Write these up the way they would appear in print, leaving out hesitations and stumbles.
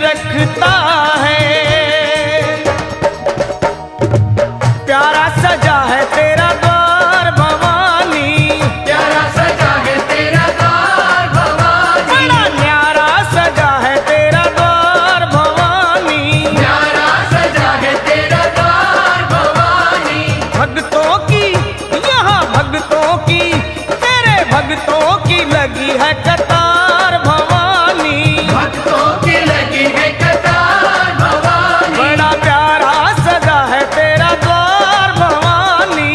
रखता है। प्यारा सजा है तेरा द्वार भवानी, प्यारा सजा है तेरा द्वार भवानी, बड़ा न्यारा सजा है तेरा द्वार भवानी, प्यारा सजा है तेरा द्वार भवानी। भक्तों की यहाँ भक्तों की, तेरे भक्तों की लगी है कतार भवानी, भक्तों की लगी है कतार भवानी, बड़ा प्यारा सजा है तेरा द्वार भवानी।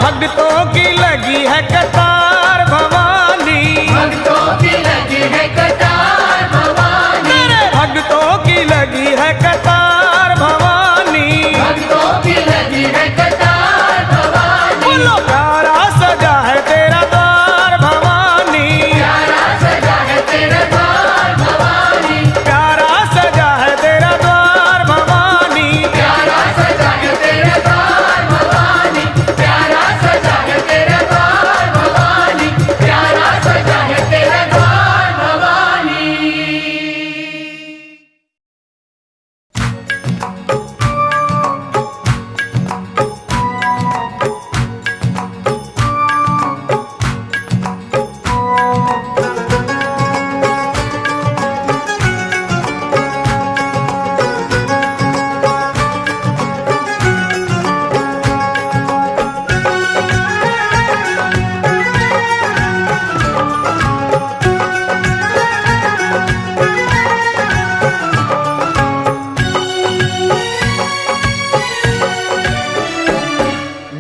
भक्तों की लगी है कतार भवानी, भक्तों की लगी है कतार भवानी, तेरे भक्तों की लगी है कतार भवानी, भक्तों की लगी है कतार भवानी। बोलो प्यारा सजा है तेरा द्वार भवानी, प्यारा सजा है तेरा द्वार भवानी, प्यारा सजा है तेरा द्वार भवानी, प्यारा सजा है तेरा द्वार भवानी, प्यारा सजा है तेरा द्वार भवानी, प्यारा सजा है तेरा द्वार भवानी।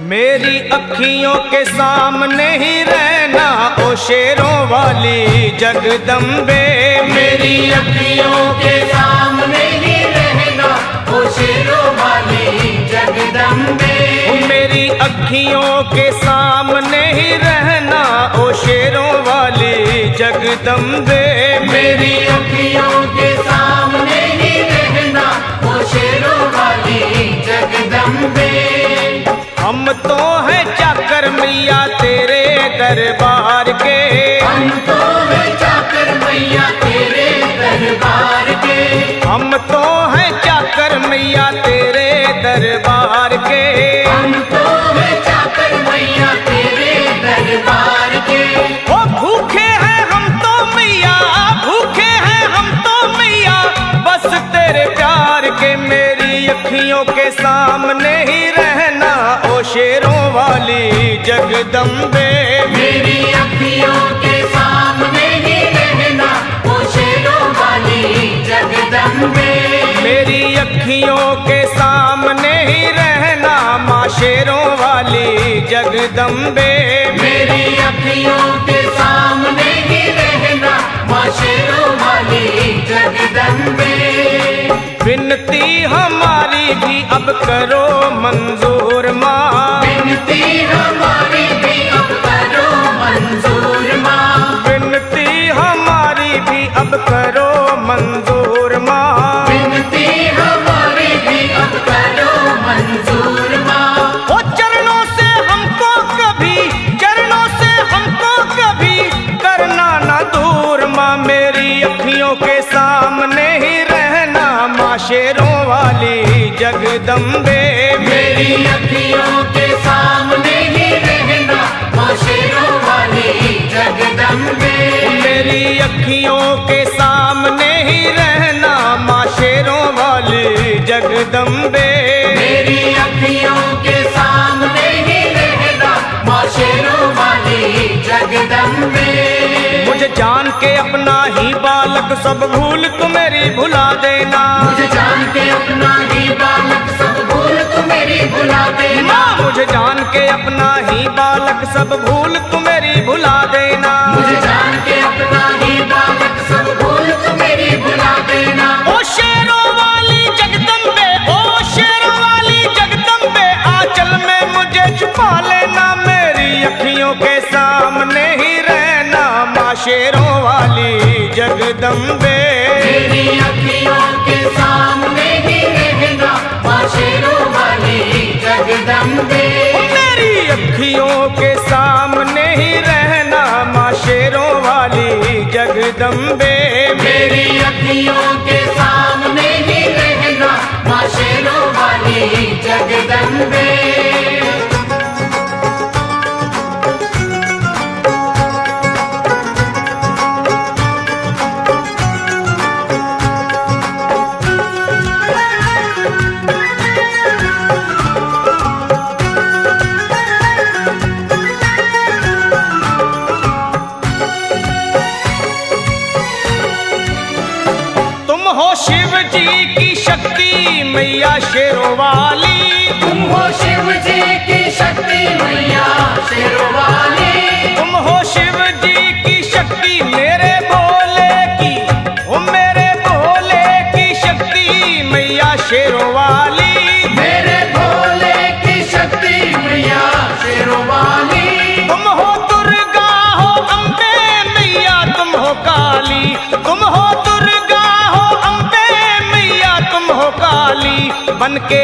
मेरी अखियों के सामने ही रहना ओ शेरों वाली जगदम्बे, मेरी अखियों के सामने ही रहना ओ शेरों वाली जगदम्बे, मेरी अखियों के सामने ही रहना ओ शेरों वाली जगदम्बे, मेरी अखियों के सामने ही रहना ओ शेरों वाली जगदम्बे। हम तो हैं चाकर मैया तेरे दरबार के, हम तो हैं चाकर मैया तेरे दरबार के, हम तो हैं चाकर मैया तेरे दरबार के, हम तो हैं चाकर मैया तेरे दरबार के। ओ भूखे हैं हम तो मैया, भूखे हैं हम तो मैया, बस तेरे प्यार के। मेरी अखियों के सामने ही रहना ओ शेरों वाली जगदम्बे, मेरी अखियों के सामने ही रहना ओ शेरों वाली जगदम्बे, मेरी अखियों के सामने ही रहना माँ शेरों वाली जगदम्बे, मेरी अखियों के सामने ही रहना माँ शेरों वाली जगदम्बे। विनती हमारी भी अब करो मंजूर माँ, विनती हमारी भी अब करो मंजूर माँ, विनती हमारी भी अब करो मंजूर माँ, विनती हमारी भी अब करो मंजूर माँ। ओ चरणों से हमको कभी, चरणों से हमको कभी करना ना दूर माँ। मेरी अखियों के सामने ही रहना माँ शेरों वाली जगदम्बे, मेरी अखियों के सामने ही रहना माँ शेरों वाली जगदम्बे, मेरी अखियों के सामने ही रहना माँ शेरों वाली जगदम्बे, मेरी अखियों के सामने ही रहना माँ शेरों वाली जगदम्बे। मुझे जान के अपना ही बालक सब भूल तू मेरी भुला देना, मुझे जान के अपना ही बालक सब भूल तू मेरी भुला देना, माँ मुझे जान के अपना ही बालक सब भूल तू मेरी भुला देना, मुझे जान के अपना ही बालक सब भूल तू मेरी भुला देना। ओ शेरों वाली जगदम्बे, ओ शेरों वाली जगदम्बे, आंचल में मुझे छुपा लेना। मेरी अखियों के सामने ही रहना माँ शेरों वाली जगदम्बे, मेरी अखियों के सामने ही रहना माँ शेरों वाली जगदम्बे, मेरी अखियों के सामने ही रहना माँ शेरों वाली जगदम्बे, मेरी अखियों के सामने ही रहना माँ शेरों वाली जगदम्बे। शिव जी की शक्ति मैया शेरों वाली, तुम हो शिव जी की शक्ति मैया बन के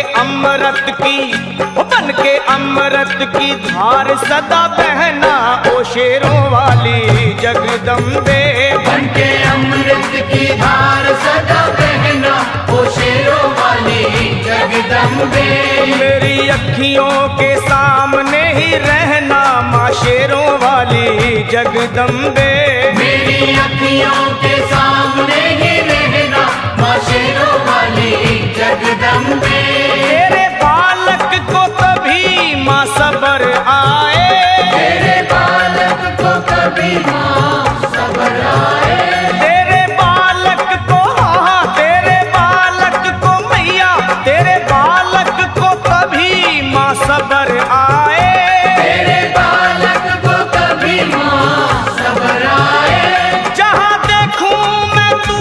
अमृत की धार सदा बहना ओ शेरों वाली जगदम्बे। बन के अमृत की धार सदा बहना ओ शेरों वाली जगदम्बे। मेरी अखियों के सामने ही रहना माँ शेरों वाली जगदम्बे। मेरी अखियों के सामने ही रहना माँ शेरों वाली जगदम्बे। तेरे बालक को कभी माँ सबर आए, तेरे बालक को कभी माँ सबर आए। तेरे बालक को हाँ तेरे बालक को मैया, तेरे बालक को कभी माँ सबर आए। तेरे बालक को कभी माँ सबर आए। जहाँ देखूं मैं तू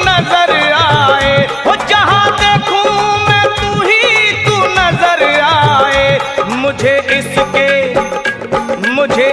नजर आए, हो जहाँ देखूं मैं तू नजर आए। मुझे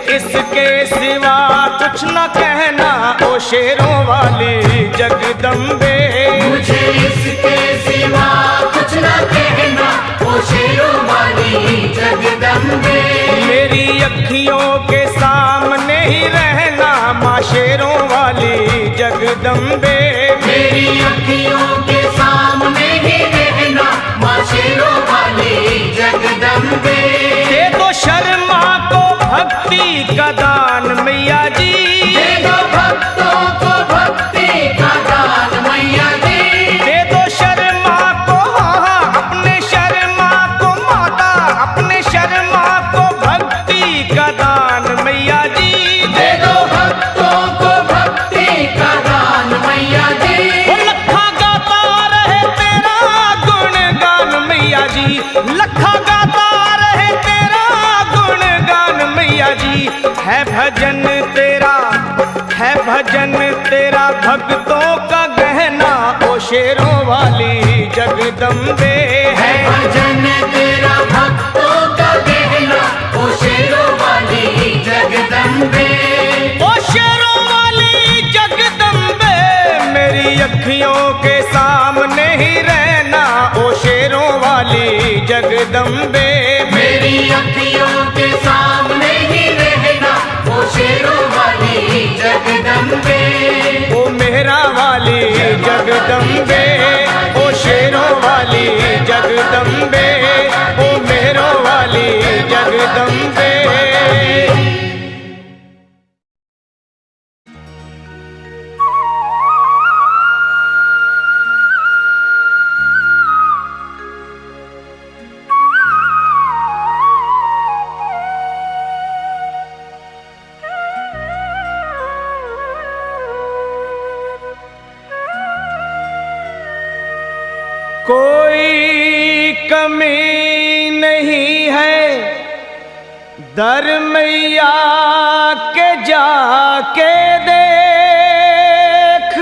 इसके सिवा कुछ न कहना ओ शेरों वाली जगदम्बे। मुझे इसके सिवा कुछ न कहना ओ शेरों वाली जगदम्बे। मेरी अखियों के सामने ही रहना माँ शेरों वाली जगदम्बे। मेरी अखियों के सामने ही रहना माँ शेरों वाली जगदम्बे। दे दो शर्मा को भक्ति का दान मैया जी, दे दो भक्तों को भक्ति का दान मैया जी। दे दो शर्मा को हाँ अपने शर्मा को माता, अपने शर्मा को भक्ति का दान मैया जी। दे दो भक्तों को भक्ति का दान मैया जी। वो लखा गाता रहे तेरा गुणगान मैया जी, लखा गाता रहे तेरा गुणगान मैया जी। है भजन तेरा भक्तों का गहना ओ शेरों वाली जगदम्बे। है भजन तेरा भक्तों का गहना ओ शेरों वाली जगदम्बे। ओ शेरों वाली जगदम्बे। मेरी अखियों के सामने ही रहना ओ शेरों वाली जगदम्बे। मेरी अखियों के सामने ही रहना ओ शेरों वाली जगदम्बे। ओ मेहरा वाली जगदम्बे, ओ शेरों वाली जगदम्बे, ओ मेहरों वाली जगदम्बे। कोई कमी नहीं है दर मैया के जाके देख,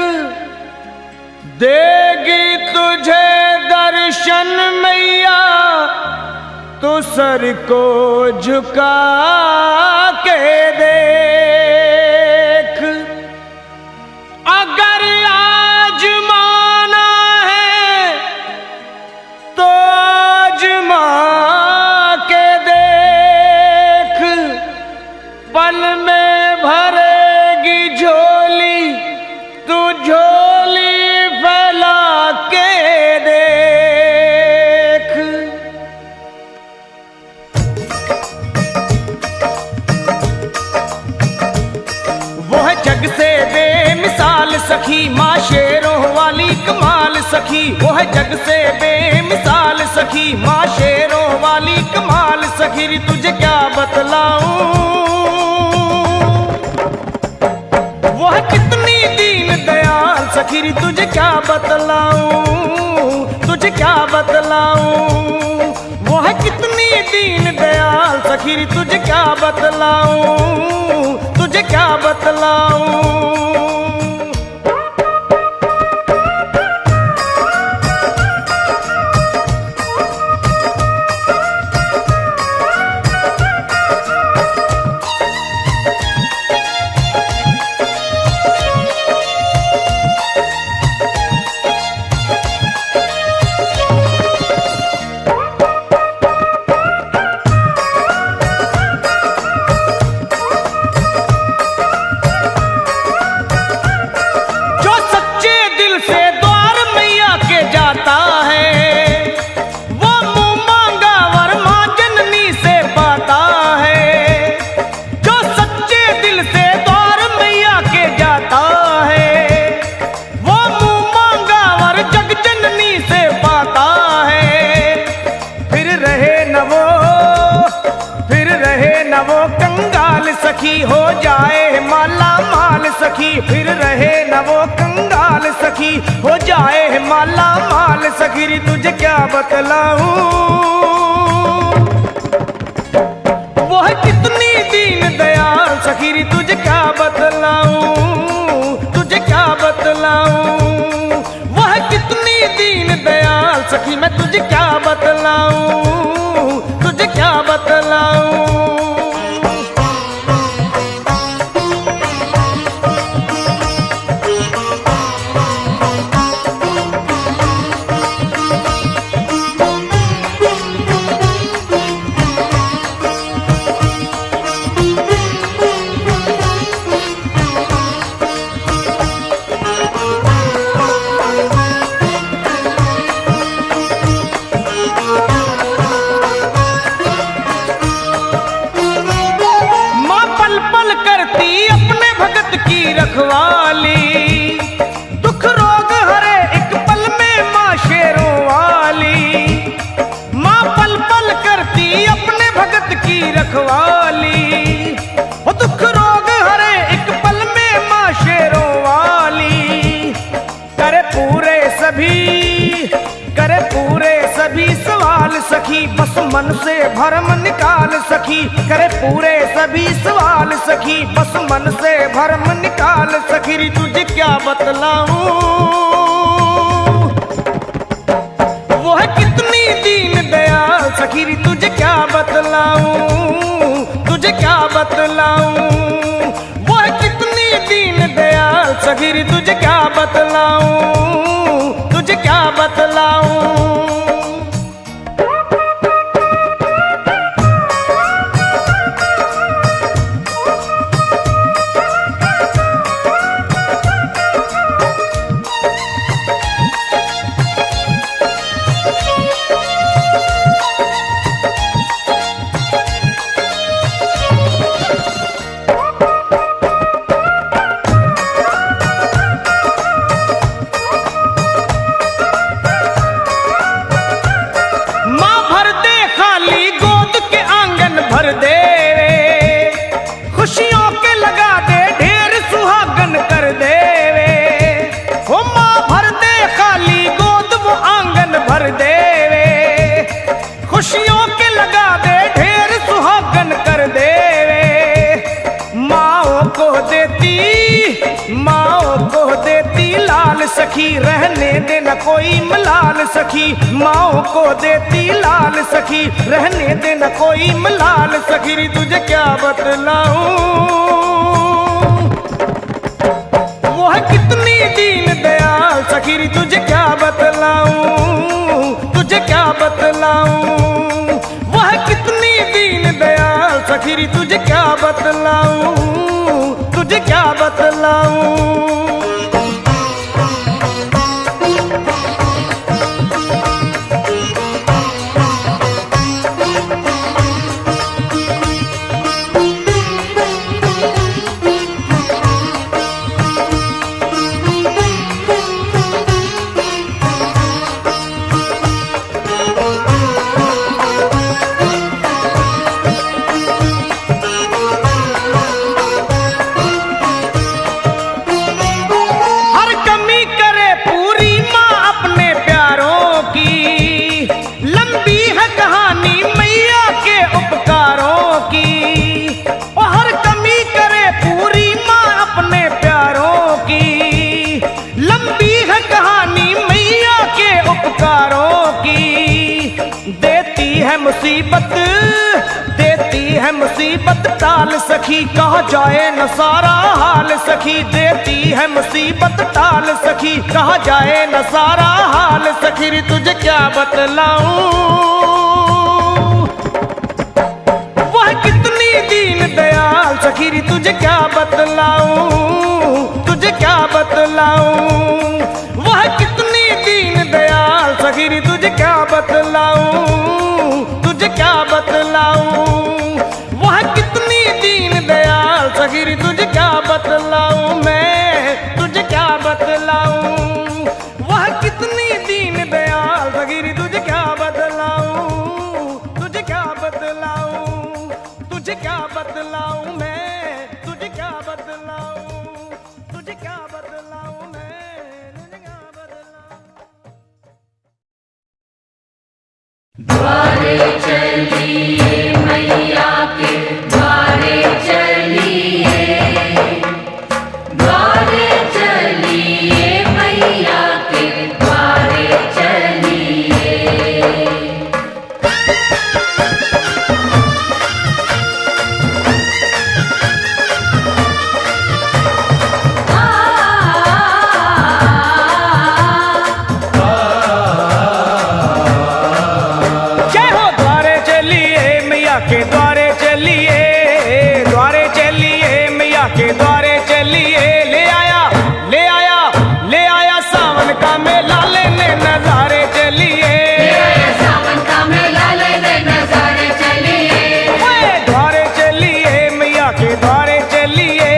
देगी तुझे दर्शन मैया तो सर को झुका के देख। अगर आजमाना है तो आजमा के देख, पल में भरेगी झोली तू झोली फैला के देख। वो है जग से बेमिसाल सखी माँ शेरों वाली कमाल सखी। वो है जग से बेमिसाल सखी माँ शेरों वाली कमाल सखी। री तुझे क्या बतलाऊं, वो है कितनी दीन दयाल सखी। री तुझे क्या बतलाऊं, तुझे क्या बतलाऊं। वो है कितनी दीन दयाल सखी। री तुझे क्या बतलाऊं, तुझे क्या बतलाऊं। सखी हो जाए माला माल सखी, फिर रहे न वो कंगाल सखी। हो जाए माला माल सखी, रे तुझे क्या बतलाऊं, वो है कितनी दीन दयाल सखी, रे तुझे क्या बतलाऊं, तुझे क्या बतलाऊं। वो है कितनी दीन दयाल सखी, मैं तुझे क्या बतलाऊं, तुझे क्या बतलाऊं। अपने भगत की रखवाली, दुख रोग हरे एक पल में माँ शेरों वाली। माँ पल पल करती अपने भगत की रखवाली, वो दुख रोग हरे एक पल में माँ शेरों वाली। करे पूरे सभी सवाल सखी, बस मन से भरम निकाल सखी। करे पूरे सभी सवाल सखी, बस मन से भरम निकाल सखी। रे तुझे क्या बतलाऊं, वो है कितनी दीन दयाल सखी, रे तुझे क्या बतलाऊं, तुझे क्या बतलाऊं। वो है कितनी दीन दयाल सखी, रे तुझे क्या बतलाऊं, तुझे क्या बतलाऊं। भर दे वे खुशियों के लगा दे ढेर सुहागन कर दे वे। हो माँ भर दे खाली गोद वो आंगन भर दे वे, खुशियों के लगा दे ढेर सुहागन कर दे वे। माओ को देती लाल सखी, रहने दे न कोई मलाल सखी। माओ को देती लाल सखी, रहने दे न कोई मलाल सखी। रे तुझे क्या बतलाऊं, वो है कितनी दीन दयाल सखी। रे तुझे क्या बतलाऊं, तुझे क्या बतलाऊं। वो है कितनी दीन दयाल सखी। रे तुझे क्या बतलाऊं, तुझे क्या बतलाऊं। देती है मुसीबत टाल सखी, कहा जाए न सारा हाल सखी। देती है मुसीबत टाल सखी, कहा जाए न सारा हाल सखी। रे तुझे क्या बतलाऊं, वह कितनी दीन दयाल सखी। रे तुझे क्या बतलाऊं, तुझे क्या बतलाऊं। वह कितनी दीन दयाल सखी। रे तुझे क्या बतलाऊं, तुझे क्या बतलाऊं। वह कितनी दीन दयाल सखी। रे तुझे क्या बतलाऊं, मैं तुझे क्या बतलाऊं। वह कितनी दीन दयाल सखी। रे तुझे क्या बतलाऊं, तुझे क्या बतलाऊं, तुझे क्या बतलाऊं मैं। के द्वारे चलिए, द्वारे चलिए मैया के द्वारे चलिए। ले आया ले आया ले आया सावन का मेला लेने नजारे चलिए, सावन का मेला लेने नजारे चलिए। द्वारे चलिए मैया के द्वारे चलिए,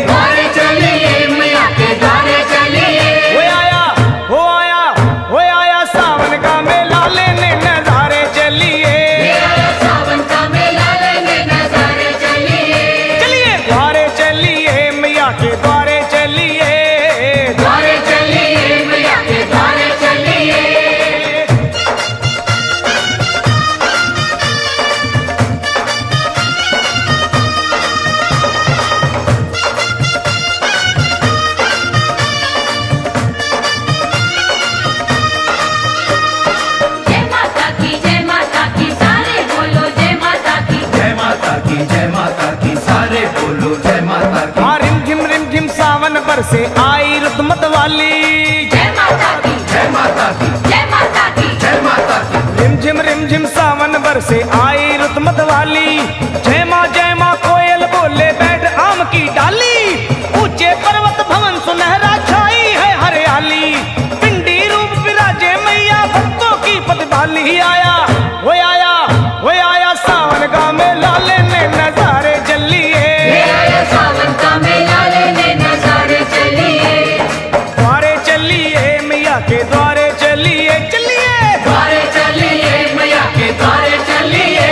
द्वारे चलिए मैया के द्वारे चलिए। हो आया हो आया हो आया सावन का मेला लेने नजारे चलिए, सावन का मेला लेने नजारे चलिए। चलिए द्वारे चलिए मैया के द्वारे चलिए, द्वारे चलिए मैया के द्वारे चलिए। जय माता की सारे बोलो जय माता की। जय माता की जय माता की सारे बोलो जय माता की। हाँ रिम झिम सावन बरसे आई रुतमत वाली, जय माता की जय माता की जय माता की। जय माता की। रिम झिम सावन बरसे आई रुतमत वाली। जय माँ कोयल बोले बैठ आम की डाली, ऊंचे पर्वत भवन सुनहरा छाई है हरियाली। पिंडी रूप विराजे मैया भक्तों की पतवाली। आया वो आया वो आया सावन का मेला लेने नजारे चलिए, सावन का मेला लेने नजारे चलिए। द्वारे चलिए मैया के द्वारे चलिए, चलिए द्वारे चलिए मैया के द्वारे चलिए।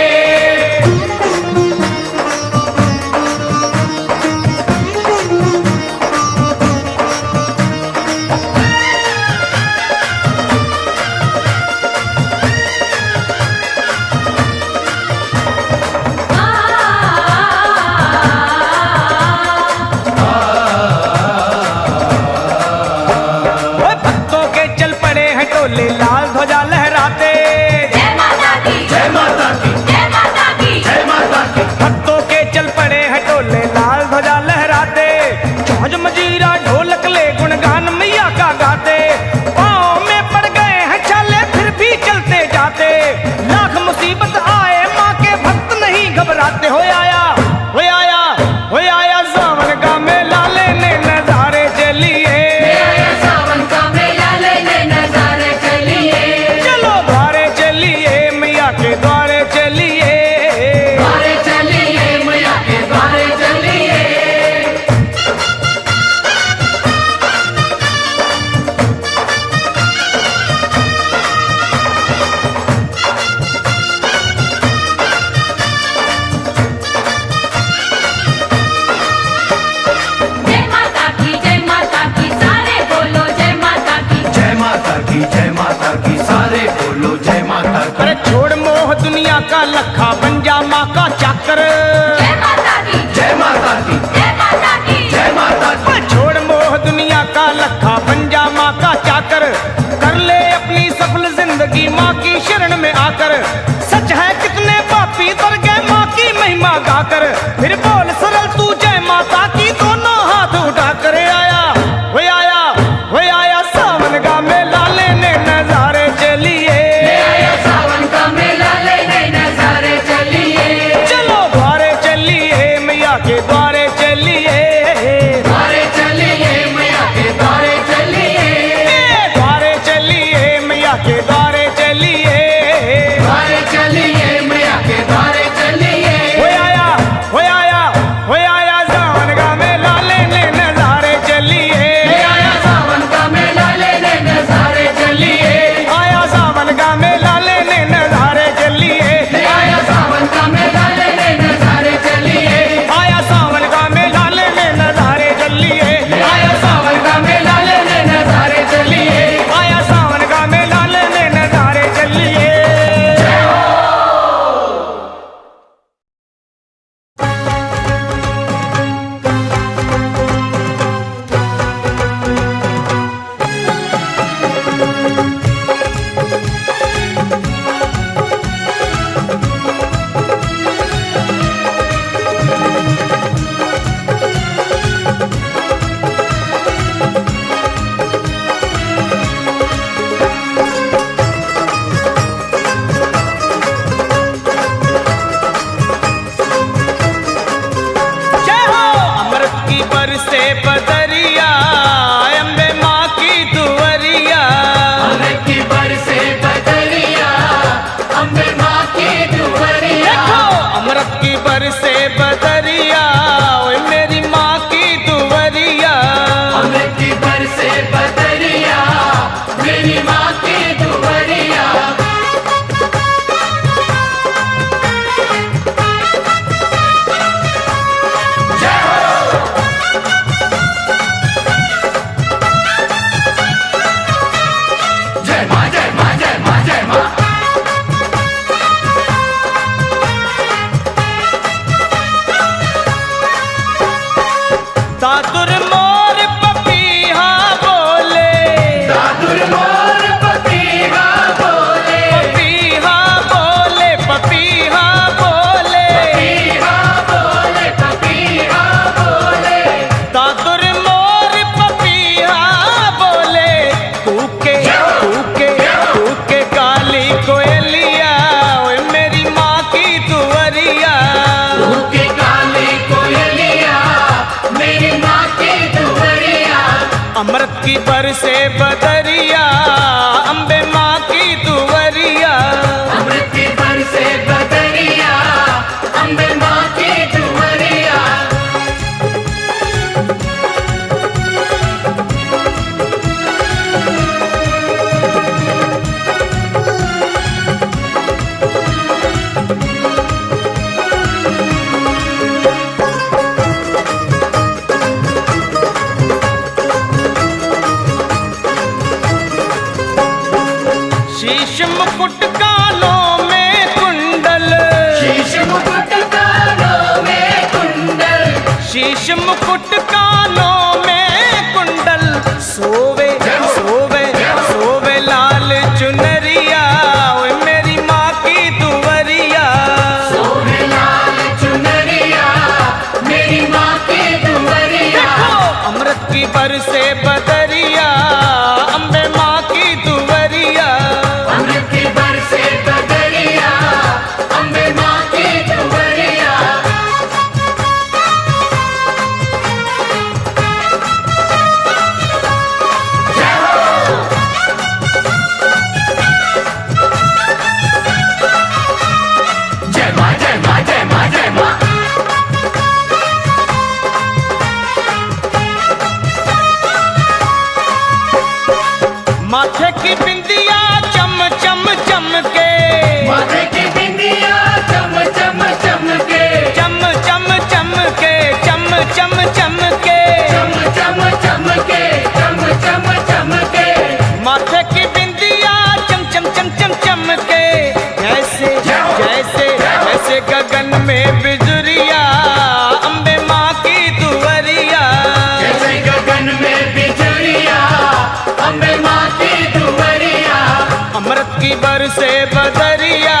ओए भक्तों के चल पड़े हैं टोले लाल ध्वजा लहराते, जय माता की जय माता की जय माता की। जय माता की। भक्तों के चल पड़े हैं टोले लाल ध्वजा लहराते। छौज मजीरा ढोलक ले गुणगान मैया का गाते। पाँव में पड़ गए हैं छाले फिर भी चलते जाते। लाख मुसीबत आए माँ के भक्त नहीं घबराते। हो आया हो आया हो आया सावन का मेला लेने नजारे चलिए, सावन का मेला लेने नजारे चलिए। चलो द्वारे चलिए मैया के द्वारे चलिए, द्वारे चलिए मैया के द्वारे चलिए। जय माता की सारे बोलो जय माता की। जय माता की जय माता की सारे बोलो जय माता की। अरे छोड़ मोह दुनिया का लखा बन जा माँ का चाकर। जय माता की जय माता की जय माता की। जय माता की। छोड़ मोह दुनिया का लखा बन जा माँ का चाकर। कर ले अपनी सफल जिंदगी माँ की शरण में आकर। सच है कितने पापी तर गए माँ की महिमा गाकर। फिर बोल सरल तू जय माता की दोनों हाथ उठा कर। आया वो आया वो आया सावन का मेला लेने नजारे चलिए, सावन का मेला लेने नजारे चलिए। चलो द्वारे चलिए मैया के द्वारे चलिए, द्वारे चलिए मैया के द्वारे चलिए। द्वारे चलिए मैया के द्वारे चलिए। द्वारे चलिए मैया के द्वारे चलिए। हो आया हो आया दादुर मोर पपीहा बोले, दादुर मोर पपीहा बोले, पपीहा बोले, पपीहा बोले, पपीहा बोले, पपीहा बोले, दादुर मोर पपीहा बोले, कूके कूके कूके काली कोयलिया, ओए मेरी माँ की दुवरिया। के काली कोयलिया, मेरी माँ की दुवरिया, अमृत की बरसे बदरिया, अम्बे माँ की दुवरिया। अमृत की बरसे बदरिया, अम्बे माँ की दुवरिया। शीश मुकुट कानों में कुंडल, शीश मुकुट कानों में कुंडल, शीश मुकुट कानों में कुंडल, सोवे सोवे सोवे लाल चुनरिया, ओए मेरी माँ की दुवरिया। सोहे लाल चुनरिया, मेरी माँ की दुवरिया। अमृत की बरसे बदरिया, अम्बे माँ की दुवरिया। अमृत की बरसे बदरिया, अम्बे माँ की दुवरिया। जय माँ, जय माँ, जय माँ, जय माँ। माथे की बिंदिया चम चम चमके, माथे की बिंदिया चम चम चमके, चम चम चमके, चम चम चमके। चम चम चमके, चम चम चमके। माथे की बिंदिया चम चम चम चम चमके, जैसे जैसे जैसे गगन में बिजुरिया, अम्बे माँ की दुवरिया। जैसे गगन में बिजुरिया, अम्बे माँ की दुवरिया। अमृत की बरसे बदरिया,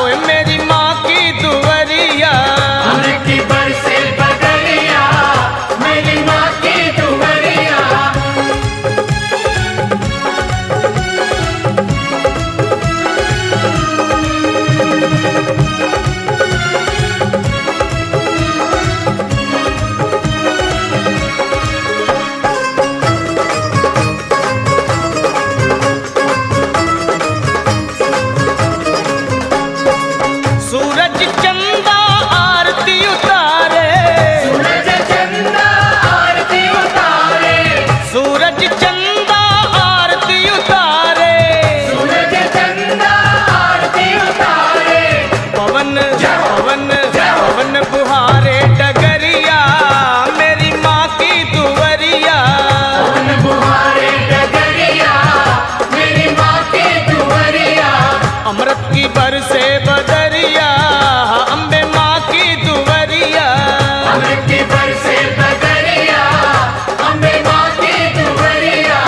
ओए मेरी माँ की दुवरिया। अमृत की बरसे बदरिया, मेरी माँ की दुवरिया। सूरज चंदा आरती उतारे, सूरज चंदा आरती उतारे, सूरज चंदा आरती उतारे। सूरज चंदा आरती उतारे। पवन पवन पवन बुहारे डगरिया, मेरी माँ की दुवरिया। पवन बुहारे डगरिया, मेरी माँ की दुवरिया। अमृत की बरसे बदरिया, अम्बे माँ की दुवरिया। अमृत की बरसे बदरिया, अम्बे माँ की दुवरिया।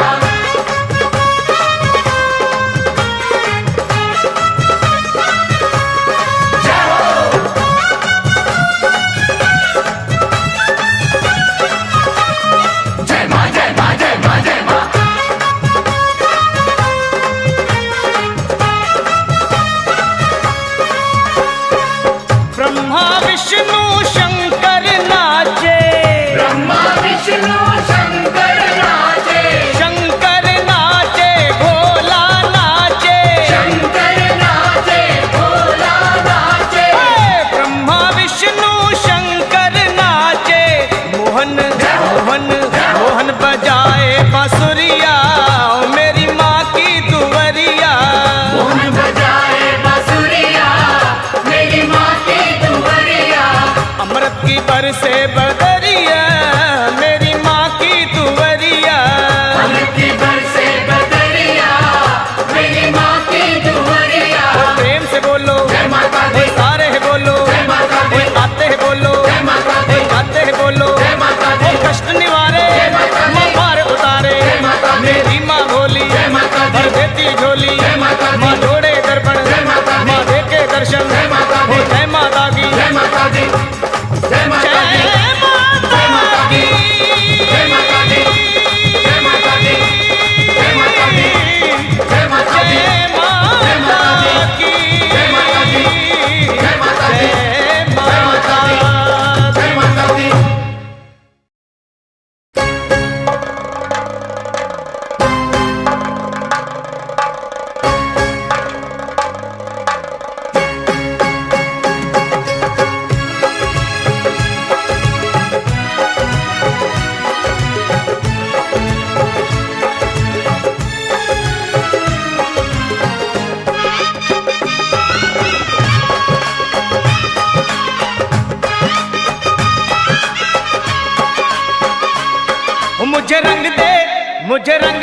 जय हो। जय माँ, जय माँ, जय माँ, जय माँ। ब्रह्मा विष्णु शंकर नाचे, ब्रह्मा विष्णु शंकर नाचे, शंकर नाचे, भोला नाचे। शंकर नाचे, भोला नाचे। ब्रह्मा विष्णु शंकर नाचे, मोहन मोहन मोहन बजाए बांसुरिया, मेरी माँ की दुवरिया। मोहन बजाए बांसुरिया, मेरी माँ की दुवरिया। अमृत की बरसे बदरिया, मेरी माँ की दुवरिया। अमृत की बरसे बदरिया, मेरी माँ की दुवरिया। प्रेम से बोलो जय माता दी, सारे है बोलो, जय माता दी, आते हैं बोलो, जय माता दी, आते हैं बोलो, जय माता दी। कष्ट निवारण मुझे रंग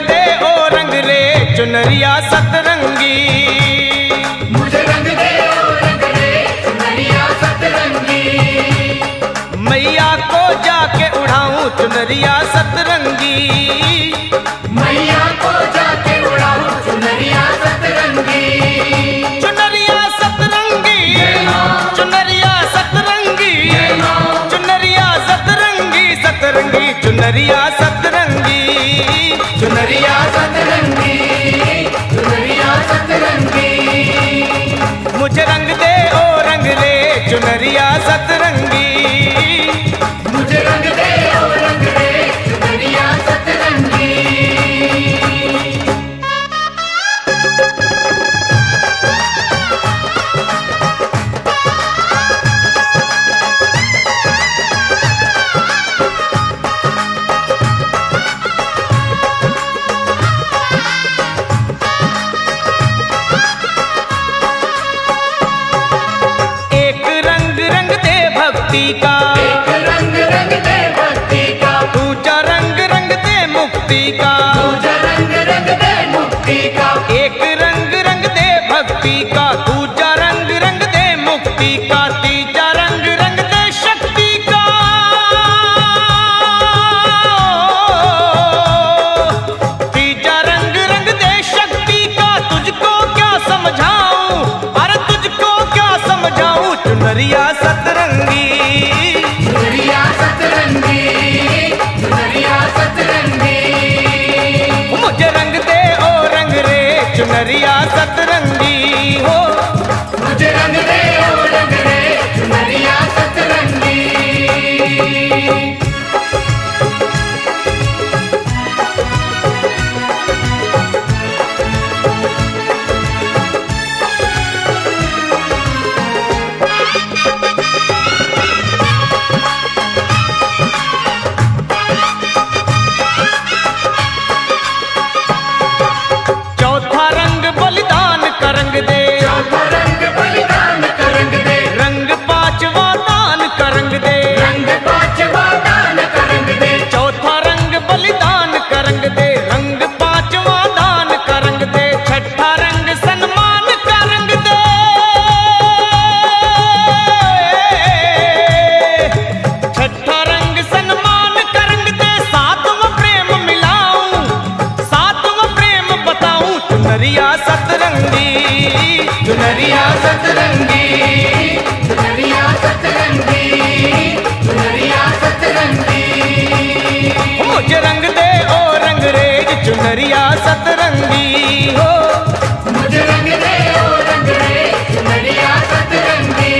दे ओ रंग रे चुनरिया सतरंगी। मुझे रंग दे ओ रंग रे चुनरिया सतरंगी। मैया को जाके उड़ाऊं चुनरिया सतरंगी। मैया को जाके उड़ाऊं चुनरिया सतरंगी। चुनरिया सतरंगी, चुनरिया सतरंगी, चुनरिया सतरंगी, सतरंगी चुनरिया सतरंगी। चुनरिया सतरंगी, चुनरिया सतरंगी। मुझे रंग दे ओ रंग रे चुनरिया सतरंगी। मुझे रंग दे ओ रंग रे चुनरिया सतरंगी। का एक रंग रंग दे भक्ति का, दूजा रंग रंग दे मुक्ति का। दूजा रंग रंग दे मुक्ति का। एक रंग रंग दे भक्ति का, दूजा रंग रंग दे मुक्ति का, तीजा रंग रंग दे शक्ति का। तीजा रंग रंग दे शक्ति का। तुझको क्या समझाऊं, अरे तुझको क्या समझाऊं चुनरिया सतरंगी। चुनरिया सतरंगी, चुनरिया सतरंगी। मुझे रंग दे ओ रंग रे चुनरिया सतरंगी हो। मुझे रंग दे ओ रंग रे चुनरिया सतरंगी। चौथा रंग बलिदान का रंग दे। चौथा रंग बलिदान का रंग दे। रंग पांचवा दान का रंग दे। रंग पांचवा दान का रंग दे। चौथा रंग बलिदान का रंग दे। रंग पांचवा दान का रंग दे। छठा रंग सन्मान का रंग दे। छठा रंग सन्मान का रंग दे। सातवां प्रेम मिलाऊं, सातवां प्रेम बताऊं चुनरिया सतरंगी। चुनरिया सतरंगी, चुनरिया सतरंगी, चुनरिया सतरंगी। मुझे रंग दे ओ रंग रे चुनरिया सतरंगी हो। मुझे रंग दे ओ रंग रे चुनरिया सतरंगी।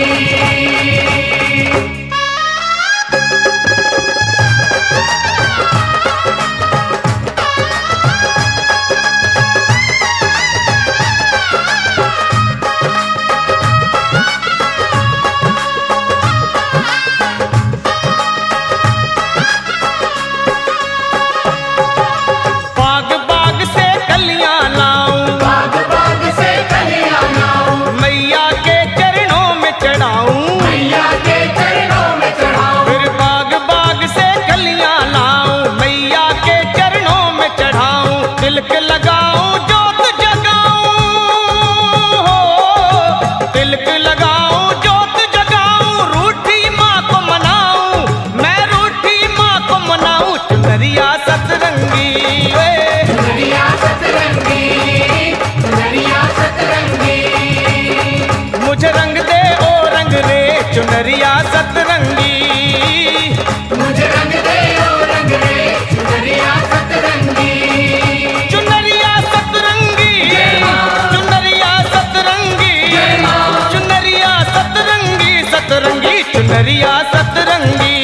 बाग बाग से कलियां लाऊं, बाग बाग से कलियां लाऊं, मैया के चरणों में चढ़ाऊं। मैया के चरणों में चढ़ाऊं। फिर बाग बाग से कलियां लाऊं, मैया के चरणों में चढ़ाऊं। तिलक लगाऊं जोत जगाऊं हो, तिलक लगाऊं जोत जगाऊं। रूठी माँ को मनाऊं, मैं रूठी माँ को मनाऊं चुनरिया सतरंगी। चुनरिया सतरंगी, चुनरिया सतरंगी। मुझे रंग दे ओ रंग रे चुनरिया सतरंगी। मुझे रंग दे ओ रंग रे चुनरिया सतरंगी। चुनरिया सतरंगी, चुनरिया सतरंगी, चुनरिया सतरंगी, सतरंगी चुनरिया सतरंगी।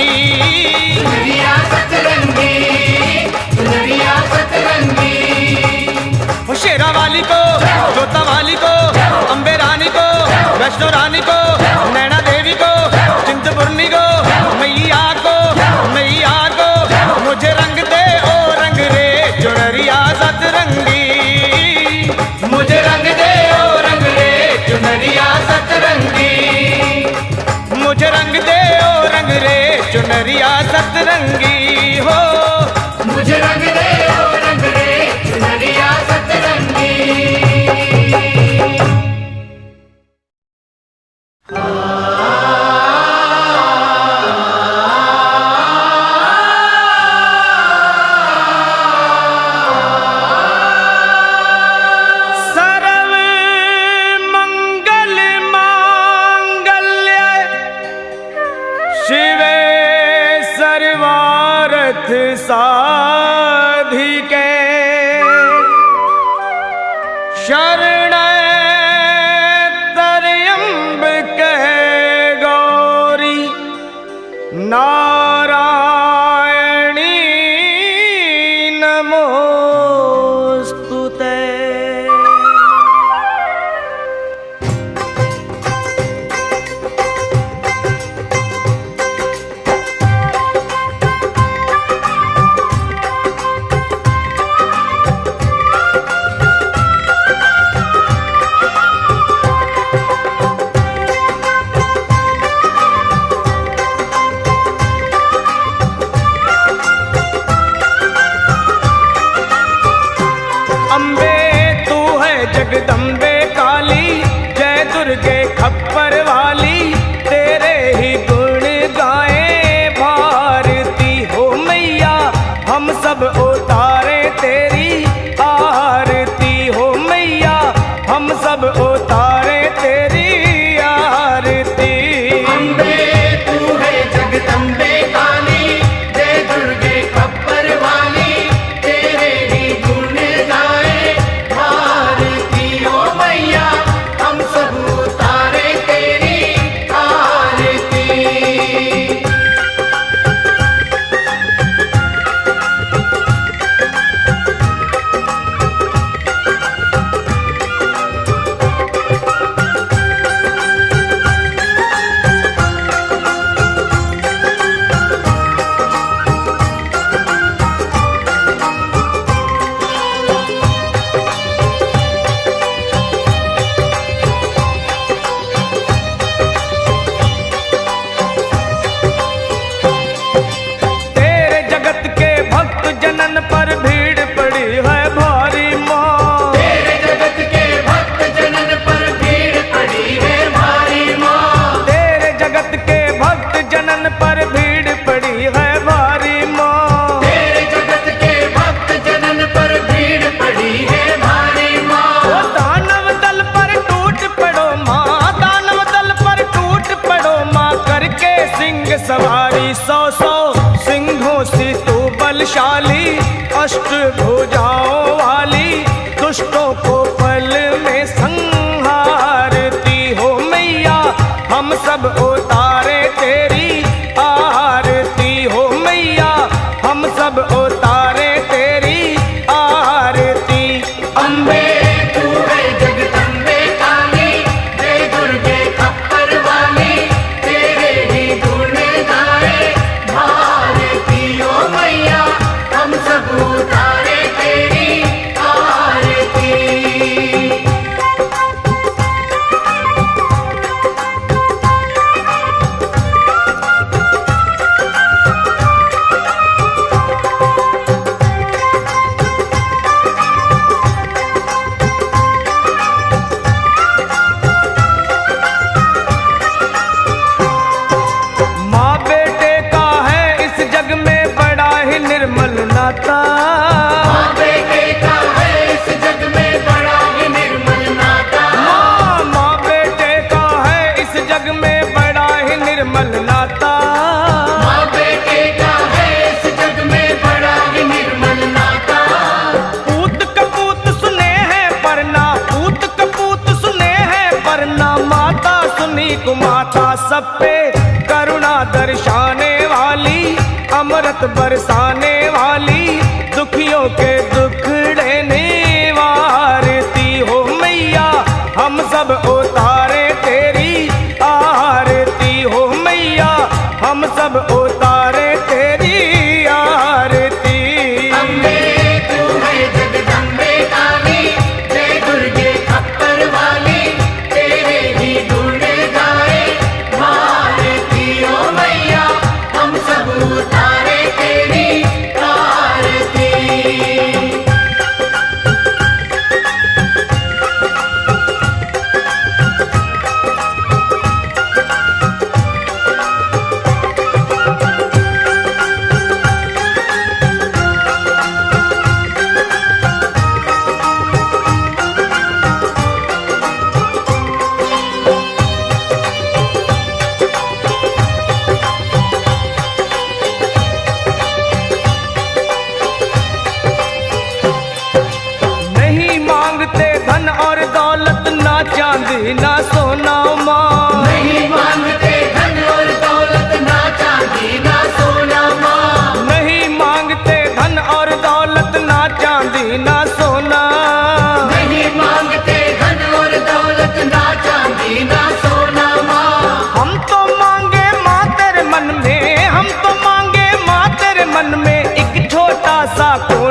चुनरिया सतरंगी, चुनरिया सतरंगी। वो शेरा वाली को, जोता वाली को, अम्बे रानी को, वैष्णो रानी को, नैना देवी को, चिंतपूर्णी को, मैया को, मैया को। मुझे रंग दे ओ रंग रे चुनरिया सतरंगी। मुझे रंग दे ओ रंग रे चुनरिया सतरंगी। मुझे रंग दे ओ रंग रे चुनरिया सतरंगी हो। मुझे सर्व मंगल मांगल्य शिवे सर्वार्थ साधिके शरणं त्र्यंबके गौरी नारायणी नमोस्तुते। अम्बे तू है जगदम्बे काली, जय दुर्गे खप्पर वाली, तेरे ही गुण गाए भारती हो मैया। हम सब उतारे तेरी आरती हो मैया, हम सब उतारे तेरी आरती। अम्बे तू है जगदम्बे काली, जय दुर्गे खप्पर वाली, तेरे ही गुण गाए भारती हो मैया। हम सब उतारे तेरी आरती। तेरे जगत के भक्त जनन पर भीड़ पड़ी है भारी माँ। तेरे जगत के भक्त जनन पर भीड़ पड़ी है भारी माँ। तेरे जगत के भक्त जनन पर भीड़ पड़ी है भारी माँ। तेरे जगत के भक्त जनन पर भीड़ पड़ी है भारी माँ। ओ दानव दल पर टूट पड़ो माँ, दानव दल पर टूट पड़ो माँ, करके सिंह सवारी। सौ सौ सिंहों से तू बलशाली, अष्ट भुजाओं वाली, दुष्टों को पल में संहारती हो मैया। हम सब उतारे तेरी आरती हो मैया, हम सब उतारे तेरी आरती। अम्बे तू है जगदम्बे काली, जय दुर्गे खप्पर वाली, तेरे ही गुण गाए भारती हो मैया। हम सब उतारे तेरी आरती। माँ बेटे का है इस जग में बड़ा ही निर्मल नाता। माँ बेटे का है इस जग में बड़ा ही निर्मल नाता। माँ बेटे का है इस जग में बड़ा ही निर्मल नाता। माँ बेटे का है इस जग में बड़ा ही निर्मल नाता। पूत कपूत सुने हैं परना, पूत कपूत सुने हैं परना, माता सुनी कुमाता सब पे करुणा दर्शाने वाली, अमृत बरसाने वाली, दुखियों के दुखड़े निवारती हो मैया। हम सब उतारे तेरी आरती हो मैया, हम सब उतारे तेरी आरती। अम्बे तू है जगदम्बे काली, जय दुर्गे खप्पर वाली, तेरे ही गुण गाए भारती हो मैया। हम सब उतारे तेरी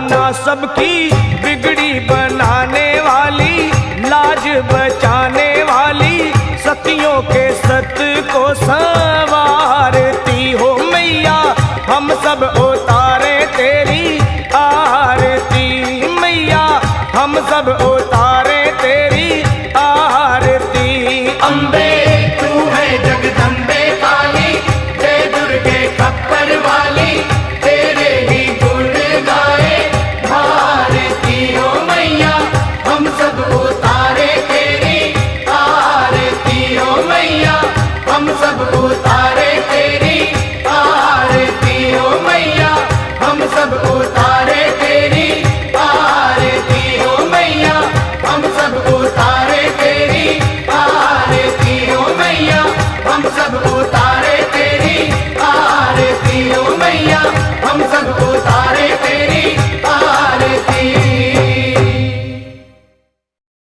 ना सबकी बिगड़ी बनाने वाली, लाज बचाने वाली, सतियों के सत को संवारती हो मैया, हम सब उतारे तेरी आरती मैया, हम सब उतारे तेरी आरती। अम्बे तू है जगदम्बे काली, जय दुर्गे खप्पर वाली, तेरे ही गुण गाए भारती हो मैया, हम सब उतारे तेरी आरती हो मैया, हम सब उतारे तेरी आरती हो मैया, हम सब उतारे